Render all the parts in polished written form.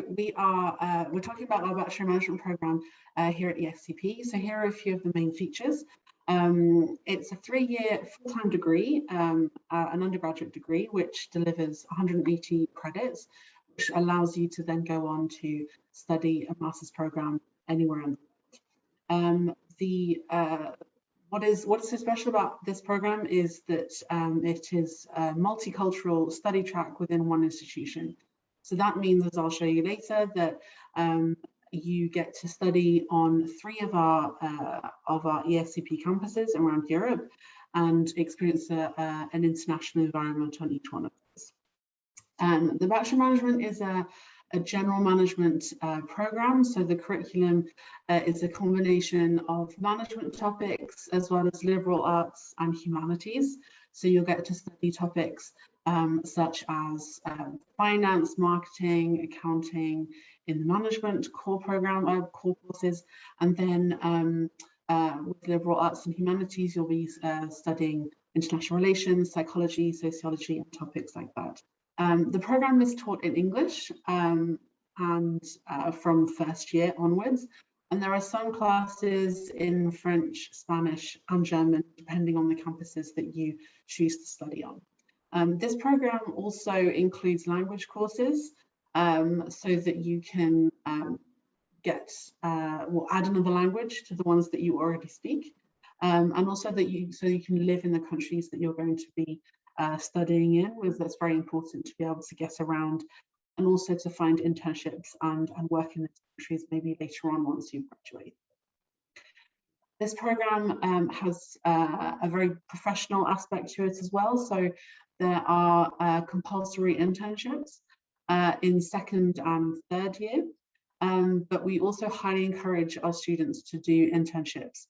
we're talking about our Bachelor Management Programme here at the SCP. So here are a few of the main features. It's a 3-year full-time degree, an undergraduate degree, which delivers 180 credits, which allows you to then go on to study a master's programme anywhere in the world. What is so special about this programme is that it is a multicultural study track within one institution. So that means, as I'll show you later, that you get to study on 3 of our ESCP campuses around Europe and experience an international environment on each one of those. The Bachelor Management is a general management program, so the curriculum is a combination of management topics as well as liberal arts and humanities. So you'll get to study topics such as finance, marketing, accounting in the management core program, core courses, and then with liberal arts and humanities, you'll be studying international relations, psychology, sociology, and topics like that. The program is taught in English and from first year onwards, and there are some classes in French, Spanish, and German, depending on the campuses that you choose to study on. This program also includes language courses, so that you can add another language to the ones that you already speak, and also that you can live in the countries that you're going to be studying in, because that's very important to be able to get around and also to find internships and work in the countries maybe later on once you graduate. This program has a very professional aspect to it as well. So there are compulsory internships in 2nd and 3rd year, but we also highly encourage our students to do internships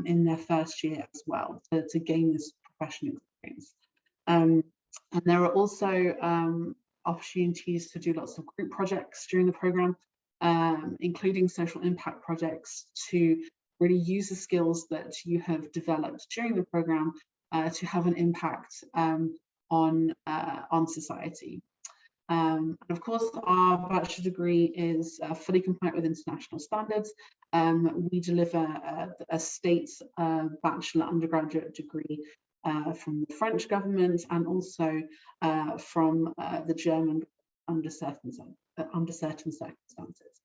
in their 1st year as well to gain this professional experience. And there are also opportunities to do lots of group projects during the program, including social impact projects, to really use the skills that you have developed during the program to have an impact on society. And of course, our bachelor degree is fully compliant with international standards. We deliver a state bachelor undergraduate degree from the French government and also from the German under certain circumstances.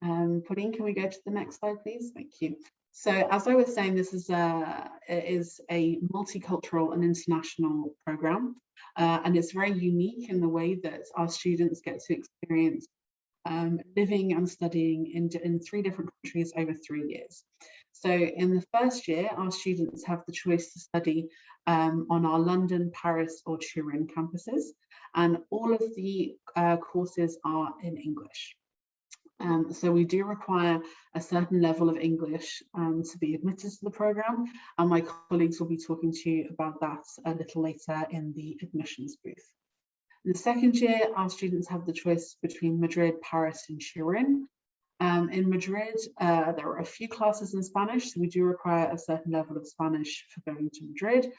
Pauline, can we go to the next slide, please? Thank you. So as I was saying, this is a multicultural and international program, and it's very unique in the way that our students get to experience living and studying in 3 different countries over 3 years. So in the 1st year, our students have the choice to study on our London, Paris, or Turin campuses, and all of the courses are in English. So we do require a certain level of English to be admitted to the program, and my colleagues will be talking to you about that a little later in the admissions booth. In the 2nd year, our students have the choice between Madrid, Paris, and Turin. In Madrid, there are a few classes in Spanish, so we do require a certain level of Spanish for going to Madrid.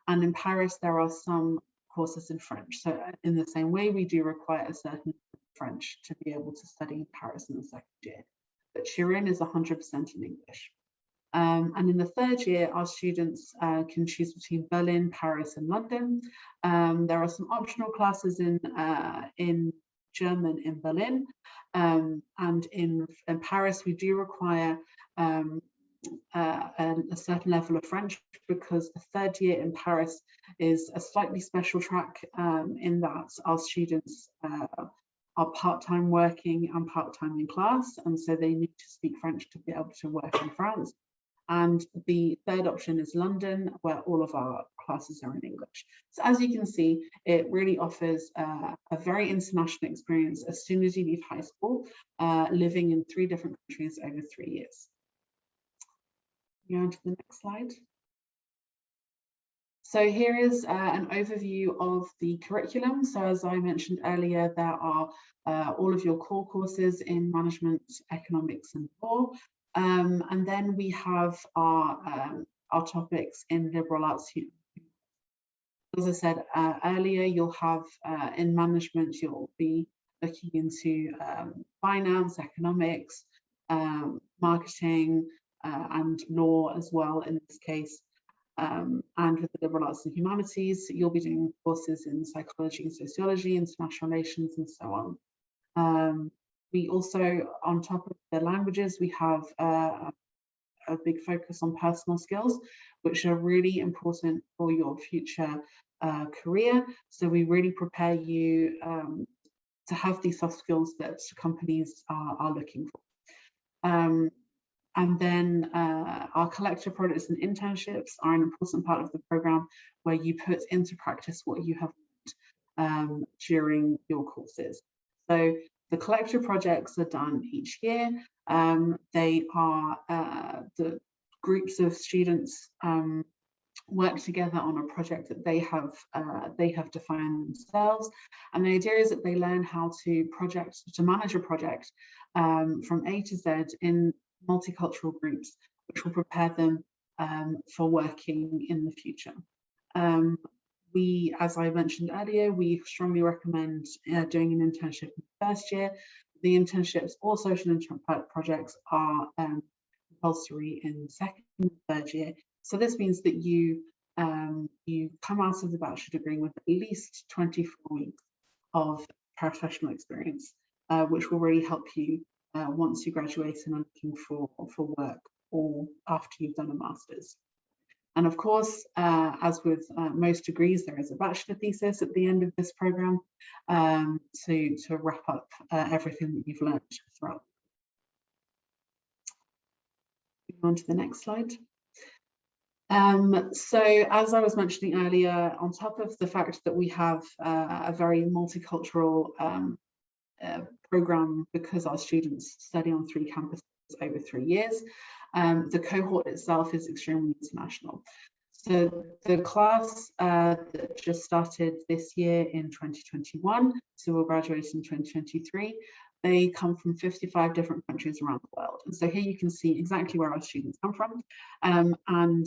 And in Paris, there are some courses in French. So in the same way, we do require a certain French to be able to study in Paris in the 2nd year. But Turin is 100% in English. And in the 3rd year, our students can choose between Berlin, Paris, and London. There are some optional classes in German in Berlin, and in Paris we do require a certain level of French, because the 3rd year in Paris is a slightly special track in that our students are part-time working and part-time in class, and so they need to speak French to be able to work in France. And the 3rd option is London, where all of our classes are in English. So as you can see, it really offers a very international experience as soon as you leave high school, living in 3 different countries over 3 years. Go on to the next slide. So here is an overview of the curriculum. So as I mentioned earlier, there are all of your core courses in management, economics, and law. And then we have our topics in liberal arts. As I said earlier, you'll have in management, you'll be looking into finance, economics, marketing, and law as well in this case. And with the liberal arts and humanities, you'll be doing courses in psychology and sociology, international relations, and so on. We also, on top of the languages, we have a big focus on personal skills, which are really important for your future career. So we really prepare you to have these soft skills that companies are looking for. And then our collective projects and internships are an important part of the program, where you put into practice what you have learned during your courses. So the collective projects are done each year. They are the groups of students work together on a project that they have defined themselves, and the idea is that they learn how to manage a project from A to Z in multicultural groups, which will prepare them for working in the future. We, as I mentioned earlier, we strongly recommend doing an internship in the first year. The internships or social projects are compulsory in the second and third year. So this means that you come out of the bachelor degree with at least 24 weeks of professional experience, which will really help you once you graduate and are looking for work, or after you've done a master's. And of course, as with most degrees, there is a bachelor thesis at the end of this program to wrap up everything that you've learned throughout. Moving on to the next slide. So as I was mentioning earlier, on top of the fact that we have a very multicultural program, because our students study on 3 campuses over 3 years, the cohort itself is extremely international. So the class that just started this year in 2021, so we'll graduate in 2023, they come from 55 different countries around the world. And so here you can see exactly where our students come from. And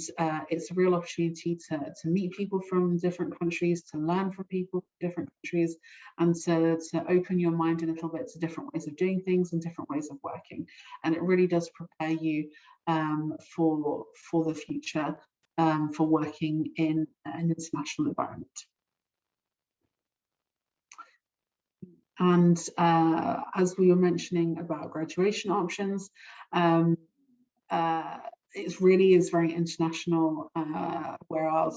it's a real opportunity to meet people from different countries, to learn from people from different countries, and to open your mind a little bit to different ways of doing things and different ways of working. And it really does prepare you for the future, for working in an international environment. And as we were mentioning about graduation options, it really is very international where our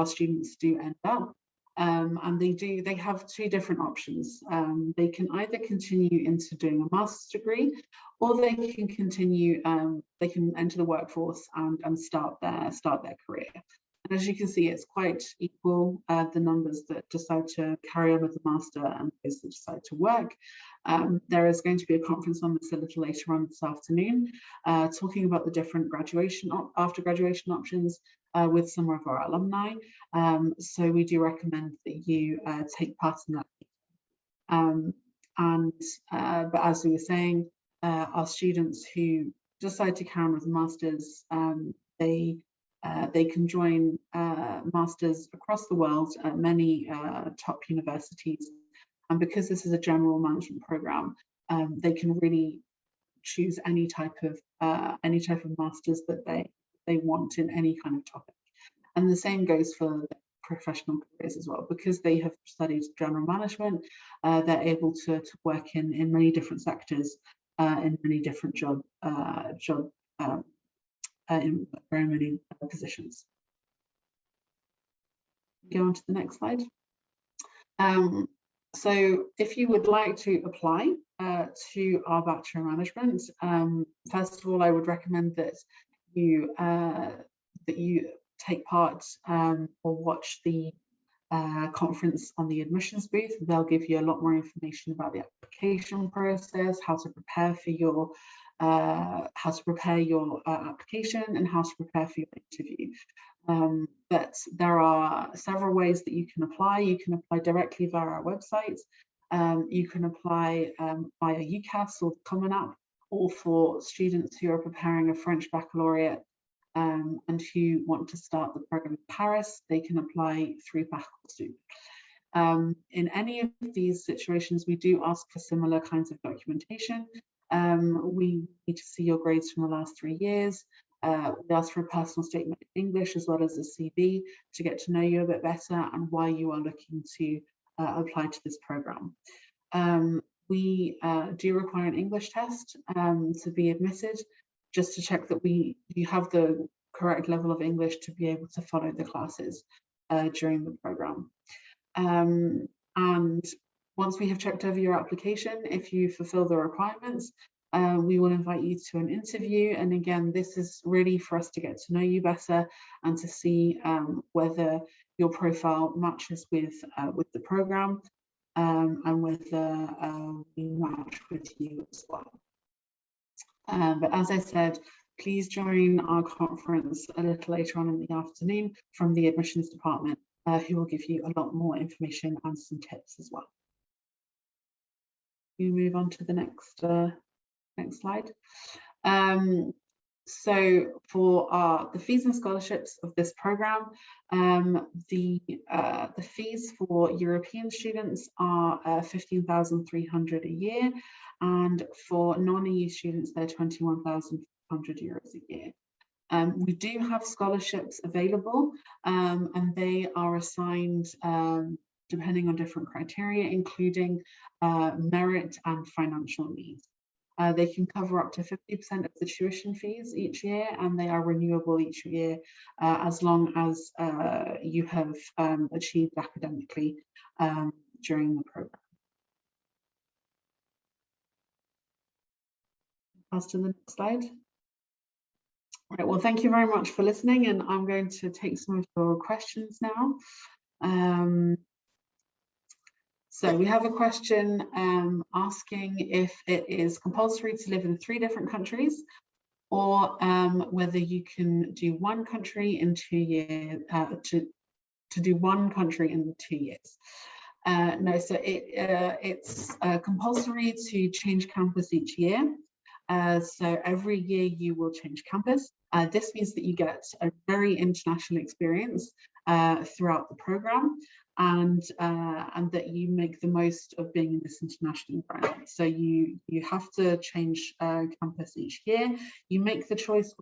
students do end up. And they have 2 different options. They can either continue into doing a master's degree, or they can continue, they can enter the workforce and start their career. And as you can see, it's quite equal, the numbers that decide to carry on with the master and those that decide to work. There is going to be a conference on this a little later on this afternoon, talking about the different after graduation options with some of our alumni. So we do recommend that you take part in that. But as we were saying, our students who decide to carry on with the masters, they can join masters across the world at many top universities, and because this is a general management program, they can really choose any type of masters that they want in any kind of topic. And the same goes for professional careers as well, because they have studied general management. They're able to work in many different sectors, in many different in very many positions. Go on to the next slide. So if you would like to apply to our Bachelor in Management, first of all, I would recommend that you take part or watch the conference on the admissions booth. They'll give you a lot more information about the application process, how to prepare for your application, and how to prepare for your interview. But there are several ways that you can apply. You can apply directly via our website. You can apply via UCAS or the Common App, or for students who are preparing a French baccalaureate and who want to start the program in Paris, they can apply through Bachelor. In any of these situations, we do ask for similar kinds of documentation. We need to see your grades from the last 3 years. We ask for a personal statement in English as well as a CV to get to know you a bit better and why you are looking to apply to this program. We do require an English test to be admitted, just to check that you have the correct level of English to be able to follow the classes during the program. And once we have checked over your application, if you fulfill the requirements, we will invite you to an interview. And again, this is really for us to get to know you better and to see whether your profile matches with the program and whether we match with you as well. But as I said, please join our conference a little later on in the afternoon from the admissions department, who will give you a lot more information and some tips as well. You move on to the next slide. So for the fees and scholarships of this program, the fees for European students are 15,300 a year, and for non-EU students they're 21,500 euros a year. We do have scholarships available, and they are assigned depending on different criteria, including merit and financial needs. They can cover up to 50% of the tuition fees each year, and they are renewable each year as long as you have achieved academically during the program. Pass to the next slide. All right, well, thank you very much for listening, and I'm going to take some of your questions now. So we have a question asking if it is compulsory to live in 3 different countries, or whether you can do one country in 2 years, to do one country in 2 years. No, so it's compulsory to change campus each year. So every year you will change campus. This means that you get a very international experience throughout the program, and that you make the most of being in this international environment. So you have to change campus each year. You make the choice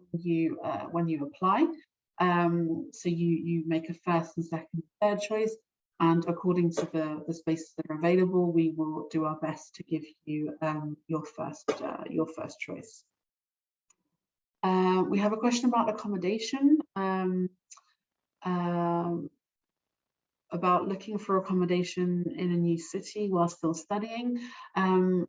when you apply. So you make a first and second and third choice, and according to the spaces that are available, we will do our best to give you your first choice. We have a question about accommodation, about looking for accommodation in a new city while still studying.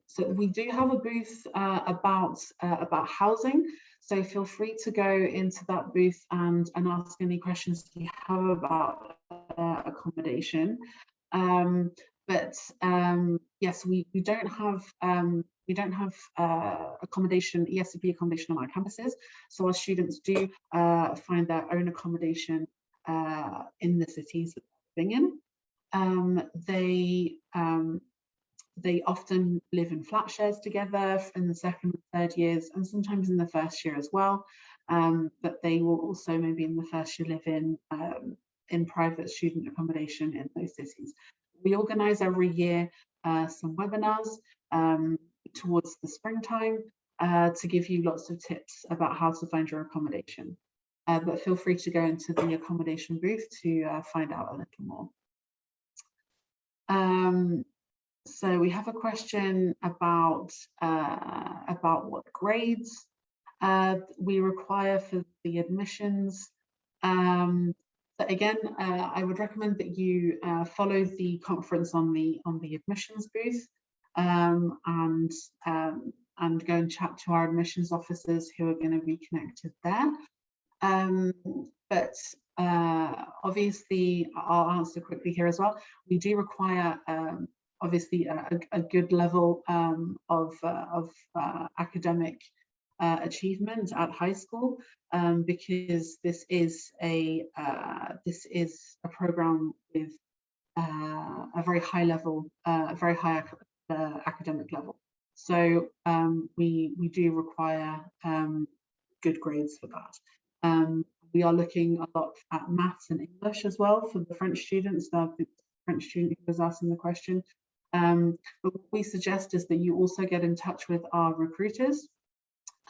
So we do have a booth about housing. So feel free to go into that booth and ask any questions you have about accommodation. But yes, we don't have accommodation, ESCP accommodation on our campuses. So our students do find their own accommodation in the cities that they're living in. They often live in flat shares together in the second and third years, and sometimes in the first year as well. But they will also maybe in the first year live in private student accommodation in those cities. We organise every year some webinars towards the springtime to give you lots of tips about how to find your accommodation. But feel free to go into the accommodation booth to find out a little more. So we have a question about what grades we require for the admissions. But again, I would recommend that you follow the conference on the admissions booth and go and chat to our admissions officers who are going to be connected there. But obviously, I'll answer quickly here as well. We do require obviously a good level of academic achievement at high school, because this is a program with a very high level, very high academic level. So we do require good grades for that. We are looking a lot at maths and English as well for the French students. French student who was asking the question. But what we suggest is that you also get in touch with our recruiters.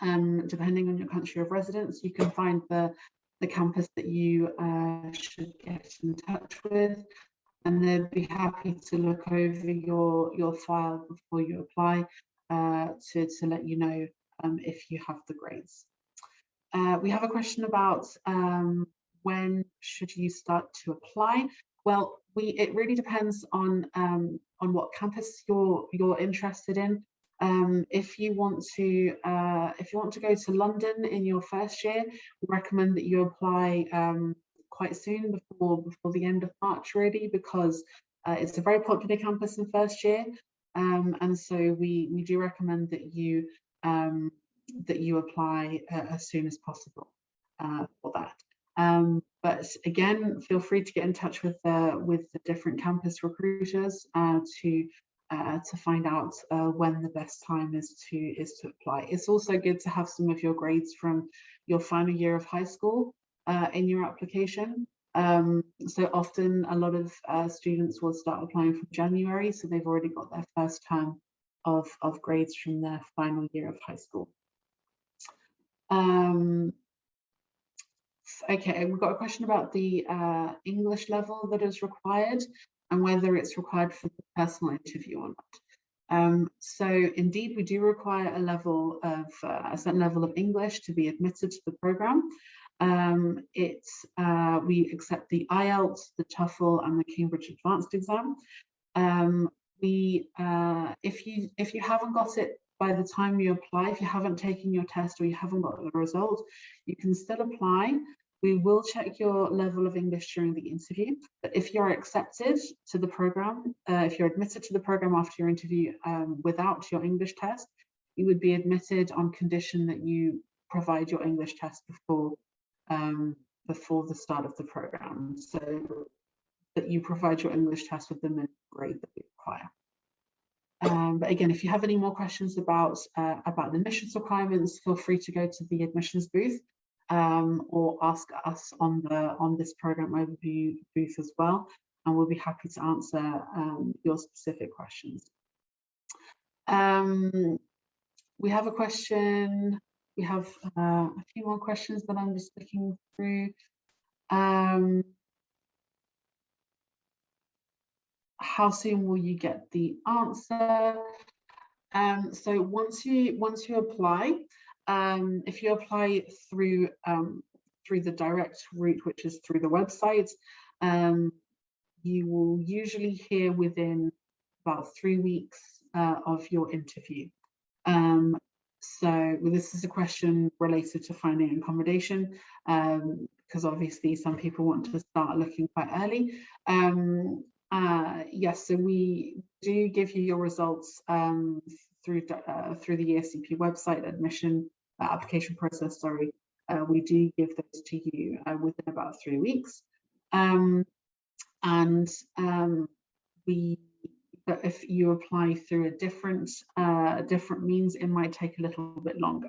Depending on your country of residence, you can find the campus that you should get in touch with, and they'd be happy to look over your file before you apply to let you know if you have the grades. We have a question about when should you start to apply? Well, it really depends on what campus you're interested in. If you want to go to London in your first year, we recommend that you apply quite soon, before the end of March, really, because it's a very popular campus in first year, and so we do recommend that you apply as soon as possible for that. But again, feel free to get in touch with the different campus recruiters to find out when the best time is to apply. It's also good to have some of your grades from your final year of high school in your application. So often a lot of students will start applying from January, so they've already got their first term of grades from their final year of high school. Okay, we've got a question about the English level that is required and whether it's required for the personal interview or not. So indeed, we do require a certain level of English to be admitted to the program. We accept the IELTS, the TOEFL, and the Cambridge Advanced exam. If you haven't got it by the time you apply, if you haven't taken your test or you haven't got the result, you can still apply. We will check your level of English during the interview, but if you're accepted to the program, if you're admitted to the program after your interview without your English test, you would be admitted on condition that you provide your English test before the start of the program, so that you provide your English test with the minimum grade that we require. But again, if you have any more questions about the admissions requirements, feel free to go to the admissions booth or ask us on this program overview booth as well, and we'll be happy to answer your specific questions. We have a question. We have a few more questions that I'm just looking through. How soon will you get the answer? So once you apply, if you apply through the direct route, which is through the website, you will usually hear within about 3 weeks of your interview. So this is a question related to finding accommodation, because obviously some people want to start looking quite early. Yes, so we do give you your results through the ESCP website application process. Sorry, we do give those to you within about 3 weeks, but if you apply through a different means, it might take a little bit longer.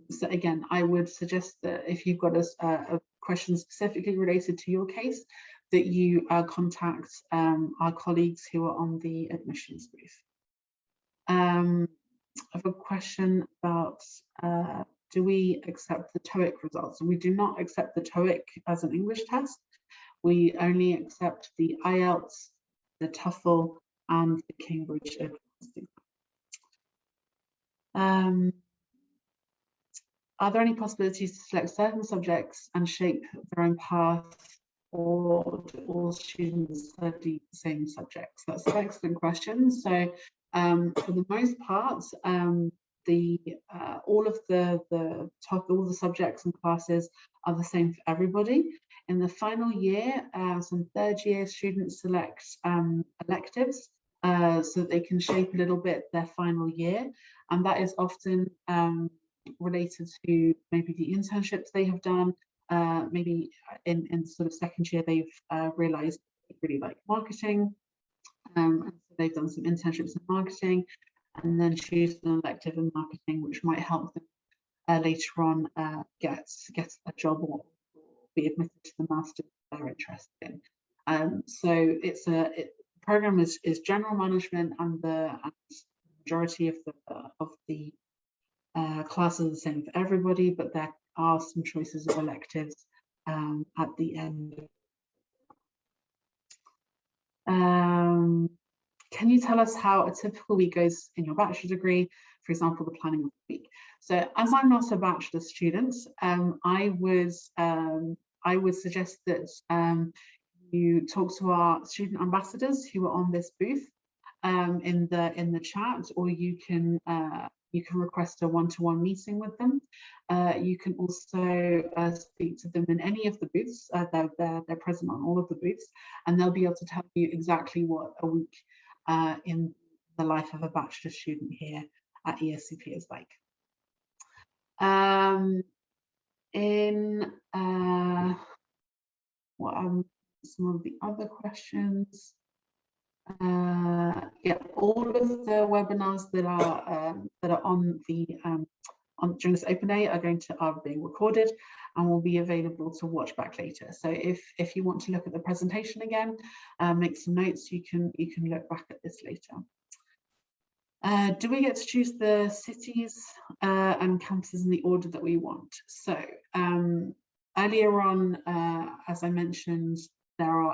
So again, I would suggest that if you've got a question specifically related to your case, that you contact our colleagues who are on the admissions booth. I have a question about do we accept the TOEIC results? We do not accept the TOEIC as an English test. We only accept the IELTS, the TOEFL, and the Cambridge Advanced. Are there any possibilities to select certain subjects and shape their own path, or do all students study the same subjects? That's an excellent question. So for the most part, all the subjects and classes are the same for everybody. In the final year, some third year students select electives so that they can shape a little bit their final year, and that is often related to maybe the internships they have done. Maybe in sort of second year they've realized they really like marketing, and so they've done some internships in marketing and then choose an elective in marketing, which might help them later on get a job or be admitted to the master's they're interested in. So it's the program is general management, and the majority of the classes are the same for everybody, but there are some choices of electives at the end. Can you tell us how a typical week goes in your bachelor degree? For example, the planning of the week. So, as I'm not a bachelor student, I would suggest that you talk to our student ambassadors who are on this booth in the chat, or you can request a one-to-one meeting with them. You can also speak to them in any of the booths. They're present on all of the booths, and they'll be able to tell you exactly what a week in the life of a bachelor student here at ESCP is like. What are some of the other questions? Yeah, all of the webinars that are on the during this open day are being recorded and will be available to watch back later. So if you want to look at the presentation again, make some notes, you can look back at this later. Do we get to choose the cities and campuses in the order that we want? So earlier on, as I mentioned,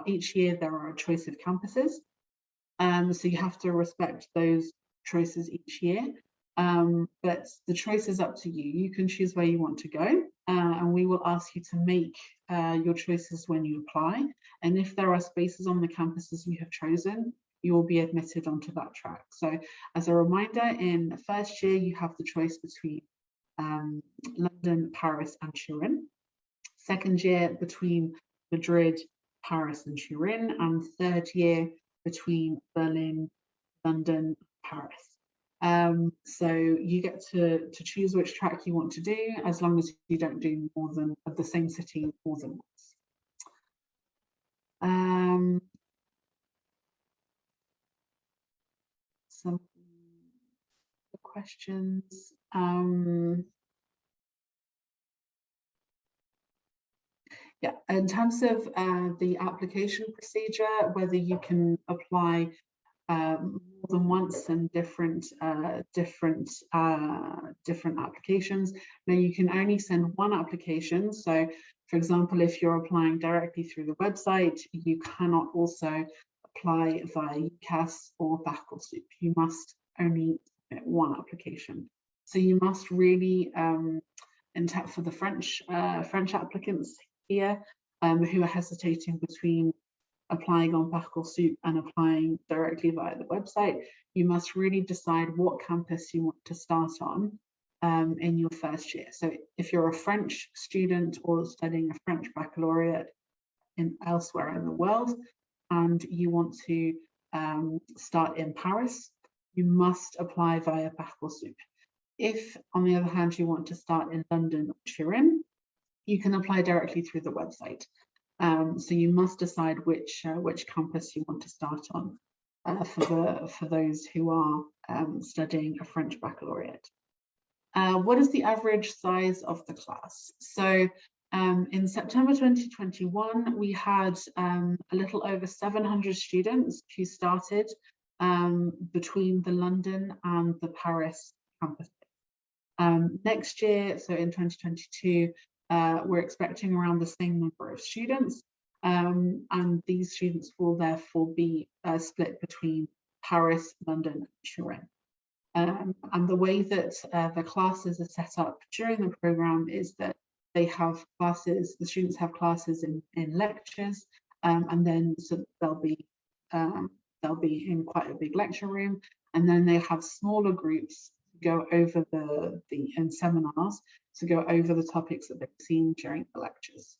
each year there are a choice of campuses. So you have to respect those choices each year. But the choice is up to you. You can choose where you want to go, and we will ask you to make your choices when you apply. And if there are spaces on the campuses you have chosen, you will be admitted onto that track. So as a reminder, in the first year, you have the choice between London, Paris, and Turin. Second year, between Madrid, Paris, and Turin. And third year, between Berlin, London, Paris. So you get to choose which track you want to do, as long as you don't do more than of the same city more than once. Some questions. Yeah, in terms of the application procedure, whether you can apply more than once and different applications. Now you can only send one application. So, for example, if you're applying directly through the website, you cannot also apply via UCAS or Bachelor. You must only submit one application. So you must really, for the French applicants here who are hesitating between applying on Parcoursup and applying directly via the website, you must really decide what campus you want to start on in your first year. So if you're a French student or studying a French baccalaureate elsewhere in the world, and you want to start in Paris, you must apply via Parcoursup. If, on the other hand, you want to start in London or Turin, you can apply directly through the website. So you must decide which campus you want to start on for those who are studying a French baccalaureate. What is the average size of the class? So in September 2021, we had a little over 700 students who started between the London and the Paris campus. Next year, so in 2022, we're expecting around the same number of students, and these students will therefore be split between Paris, London, and Turin. And the way that the classes are set up during the program is that they have classes, the students have classes in lectures, and then so they'll be in quite a big lecture room, and then they have smaller groups go over in seminars to go over the topics that they've seen during the lectures.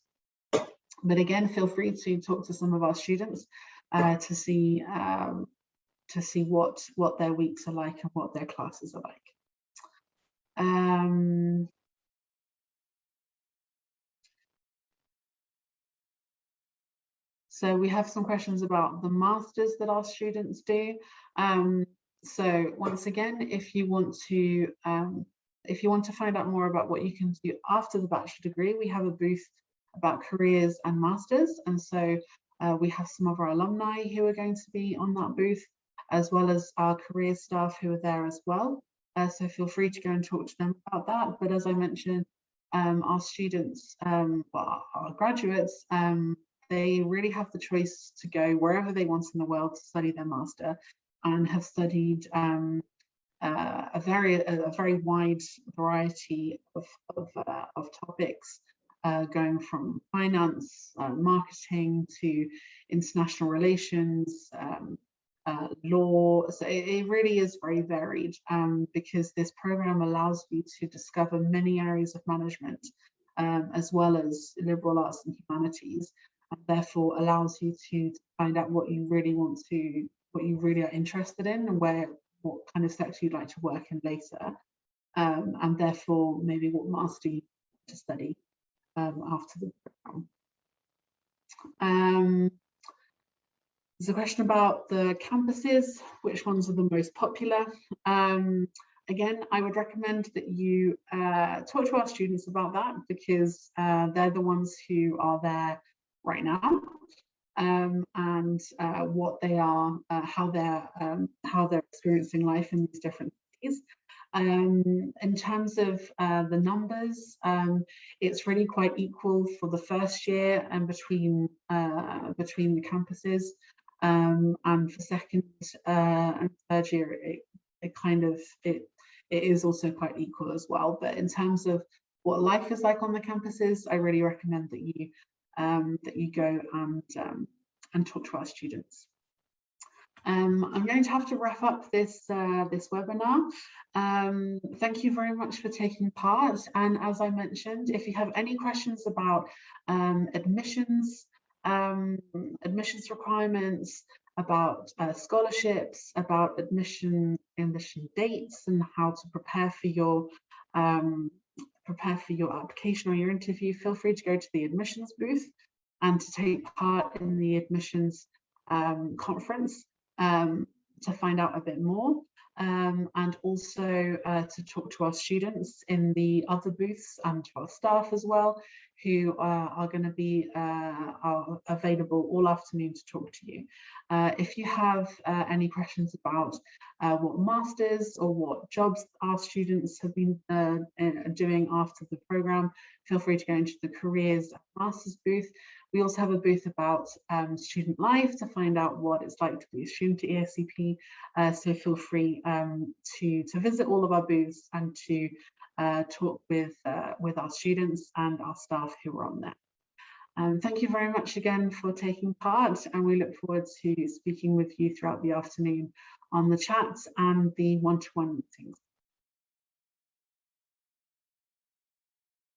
But again, feel free to talk to some of our students to see what their weeks are like and what their classes are like. So we have some questions about the masters that our students do. So once again, if you want to find out more about what you can do after the bachelor degree, we have a booth about careers and masters. And so We have some of our alumni who are going to be on that booth, as well as our career staff who are there as well. So feel free to go and talk to them about that. But as I mentioned, our students, well, our graduates, they really have the choice to go wherever they want in the world to study their master, and have studied a very wide variety of topics, going from finance, marketing to international relations, law. So it really is very varied, because this program allows you to discover many areas of management, as well as liberal arts and humanities, and therefore allows you to find out what you really what you really are interested in, and what kind of sector you'd like to work in later, and therefore maybe what master you want to study after the program. There's a question about the campuses, which ones are the most popular. Again, I would recommend that you talk to our students about that, because they're the ones who are there right now, and what they are, how they're experiencing life in these different cities. In terms of the numbers, it's really quite equal for the first year and between the campuses, and for second and third year, it is also quite equal as well. But in terms of what life is like on the campuses, I really recommend that you go and talk to our students. I'm going to have to wrap up this webinar. Thank you very much for taking part. And as I mentioned, if you have any questions about admissions requirements, about scholarships, about admission dates, and how to prepare for your application or your interview, feel free to go to the admissions booth and to take part in the admissions conference to find out a bit more, and also to talk to our students in the other booths, and to our staff as well, who are going to be are available all afternoon to talk to you. If you have any questions about what masters or what jobs our students have been doing after the program, feel free to go into the careers masters booth. We also have a booth about student life to find out what it's like to be a student at ESCP. So feel free to visit all of our booths and to talk with our students and our staff who are on there. Thank you very much again for taking part, and we look forward to speaking with you throughout the afternoon on the chats and the one-to-one meetings.